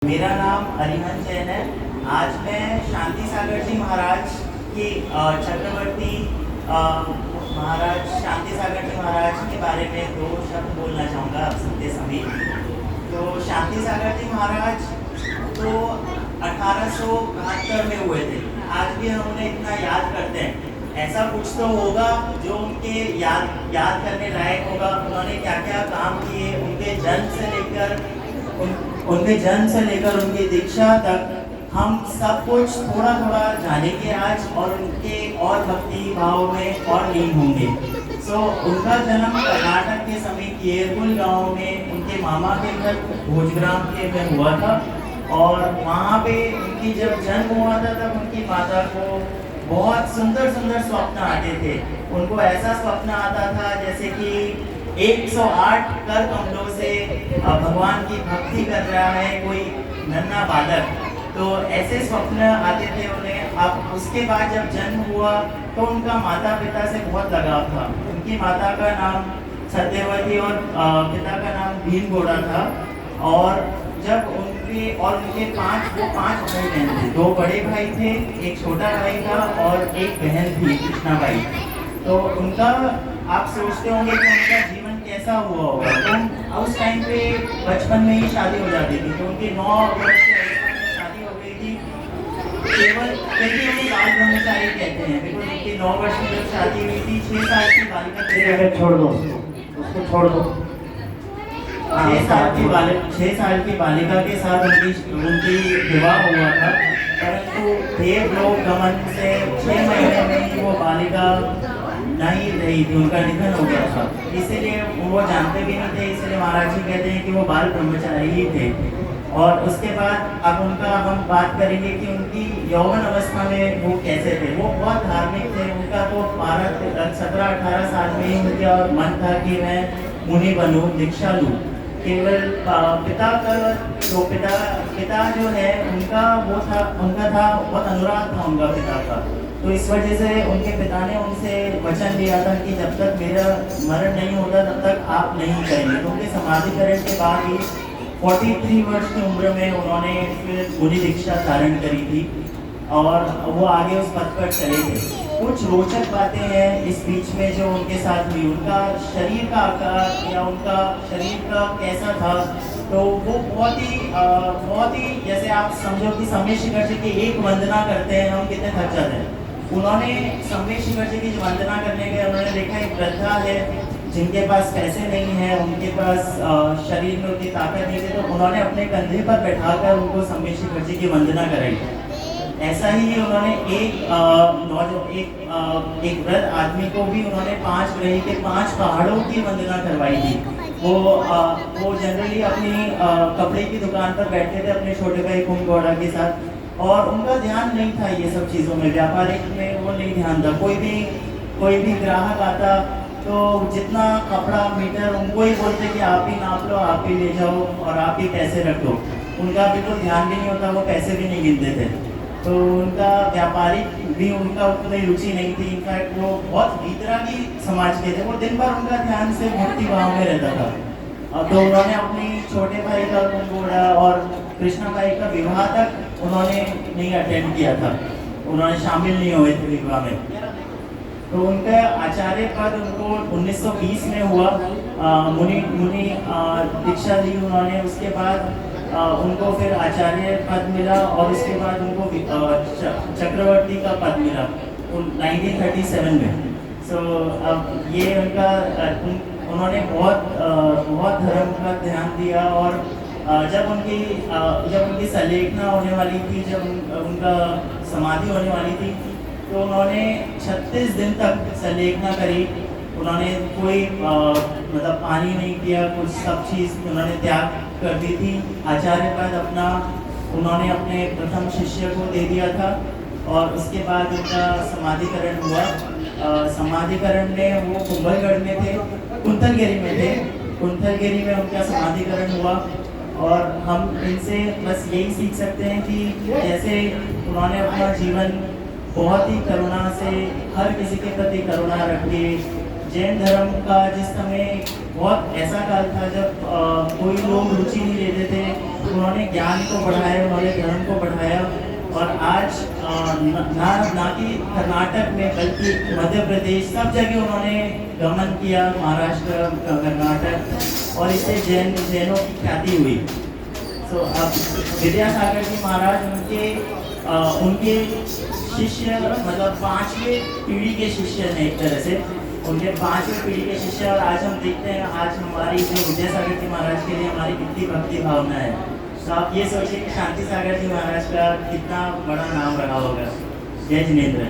मेरा नाम अरिहंत जैन है। आज मैं शांति सागर जी महाराज की चक्रवर्ती महाराज शांति सागर जी महाराज के बारे में दो शब्द बोलना चाहूँगा आप सबके सभी। तो शांति सागर जी महाराज तो 1872 में हुए थे। आज भी हम उन्हें इतना याद करते हैं। ऐसा कुछ तो होगा जो उनके याद करने लायक होगा। उन्होंने क्या क्या काम किए, उनके जन्म से लेकर उनकी दीक्षा तक हम सब कुछ थोड़ा थोड़ा जानेंगे आज, और उनके और भक्ति भाव में और लीन होंगे। उनका जन्म कर्नाटक के समीप येरकुल गांव में उनके मामा के घर भोजग्राम के में हुआ था। और वहाँ पे उनकी जब जन्म हुआ था तब उनकी माता को बहुत सुंदर सुंदर स्वप्न आते थे। उनको ऐसा स्वप्न आता था जैसे कि 108 कर कमलों से भगवान की भक्ति कर रहा है कोई नन्हा बालक। तो ऐसे स्वप्न आते थे उन्हें। अब उसके बाद जब जन्म हुआ तो उनका माता पिता से बहुत लगाव था। उनकी माता का नाम सत्यवती और पिता का नाम भीमगौड़ा था। और जब उनके पांच भाई बहन थे। दो बड़े भाई थे, एक छोटा भाई था और एक बहन थी कृष्णाबाई। तो उनका आप सोचते होंगे कि उनका जीवन कैसा हुआ होगा। तो उस टाइम पे बचपन में ही शादी हो जाती थी। तो उनकी 9 वर्ष की आयु में शादी हो गई थी। केवल क्योंकि उन्हें बाल ब्रह्मचारी कहते हैं, बिल्कुल उनकी 9 वर्ष में जब शादी हुई थी। 6 साल की बालिका छोड़ दो उसको छोड़ दो। 6 साल की बालिका के साथ उनकी विवाह हुआ था। परंतु देवलोक गमन से 6 महीने में ही वो बालिका नहीं रही थी, उनका निधन हो गया था। इसीलिए वो जानते भी नहीं थे। इसलिए महाराज जी कहते हैं कि वो बाल ब्रह्मचारी ही थे। और उसके बाद अब उनका हम बात करेंगे कि उनकी यौवन अवस्था में वो कैसे थे। वो बहुत धार्मिक थे। उनका तो 17-18 साल में ही उनका मन था कि मैं मुनि बनूं, दीक्षा लूँ। केवल पिता जो है उनका बहुत अनुराग था उनका पिता का। तो इस वजह से उनके पिता ने उनसे वचन लिया था कि जब तक मेरा मरण नहीं होता तब तक आप नहीं करेंगे। तो उनके समाधिकरण के बाद ही 43 वर्ष की उम्र में उन्होंने फिर मुनि दीक्षा धारण करी थी और वो आगे उस पद पर चले थे। कुछ रोचक बातें हैं इस बीच में जो उनके साथ हुई। उनका शरीर का आकार या उनका शरीर का कैसा था, तो वो बहुत ही जैसे आप समझो कि समय शिखर जी की एक वंदना करते हैं हम, कितने थक जाते हैं। उन्होंने समय शिखर जी की वंदना करने के उन्होंने देखा एक वृद्धा है जिनके पास पैसे नहीं है, उनके पास शरीर में उतनी ताकत नहीं थी। तो उन्होंने अपने कंधे पर बैठाकर उनको समय शिखर जी की वंदना कराई। ऐसा ही उन्होंने एक वृद्ध आदमी को भी उन्होंने 5 ग्रही के 5 पहाड़ों की वंदना करवाई थी। वो जनरली अपनी कपड़े की दुकान पर बैठे थे अपने छोटे भाई भीमगौड़ा के साथ। और उनका ध्यान नहीं था ये सब चीज़ों में, व्यापारिक में वो नहीं ध्यान था। कोई भी ग्राहक आता तो जितना कपड़ा मीटर उनको ही बोलते कि आप ही नाप लो, आप ही ले जाओ और आप ही पैसे रख दो। उनका बिल्कुल ध्यान भी नहीं होता, वो पैसे भी नहीं गिनते थे। तो उनका व्यापारिक भी उनका उतनी रुचि नहीं थी। इनफैक्ट वो बहुत वितरागी समाज के थे। वो दिन भर उनका ध्यान से भक्ति भाव में रहता था। तो उन्होंने अपनी छोटे भाई का भीमगौड़ा और कृष्णा भाई का विवाह तक उन्होंने नहीं अटेंड किया था, उन्होंने शामिल नहीं हुए थे विवाह में। तो उनका आचार्य पद उनको 1920 में हुआ। मुनि दीक्षा ली उन्होंने। उसके बाद उनको फिर आचार्य पद मिला और उसके बाद उनको चक्रवर्ती का पद मिला 1937 में। अब ये उन्होंने बहुत धर्म का ध्यान दिया। और जब उनकी सलेखना होने वाली थी, जब उनका समाधि होने वाली थी, तो उन्होंने 36 दिन तक सलेखना करी। उन्होंने कोई मतलब पानी नहीं पिया, कुछ सब चीज़ उन्होंने त्याग कर दी थी। आचार्य पद उन्होंने अपने प्रथम शिष्य को दे दिया था। और उसके बाद उनका समाधिकरण हुआ। समाधिकरण में वो कुंभलगढ़ में थे, कुंथलगिरी में उनका समाधिकरण हुआ। और हम इनसे बस यही सीख सकते हैं कि जैसे उन्होंने अपना जीवन बहुत ही करुणा से हर किसी के प्रति करुणा रखी। जैन धर्म का जिस समय बहुत ऐसा काल था जब कोई लोग रुचि नहीं लेते थे उन्होंने ज्ञान को बढ़ाया, उन्होंने धर्म को बढ़ाया। और आज ना कि कर्नाटक में बल्कि मध्य प्रदेश सब जगह उन्होंने गमन किया, महाराष्ट्र, कर्नाटक, और इससे जैनों की ख्याति हुई। तो अब विद्यासागर जी महाराज उनके शिष्य, मतलब 5वीं पीढ़ी के शिष्य हैं एक तरह से, उनके 5वीं पीढ़ी के शिष्य। और आज हम देखते हैं आज हमारी जो विद्यासागर जी महाराज के लिए हमारी कितनी भक्ति भावना है। तो आप ये सोचिए कि शांति सागर जी महाराज का कितना बड़ा नाम रहा होगा। जय जिनेंद्र।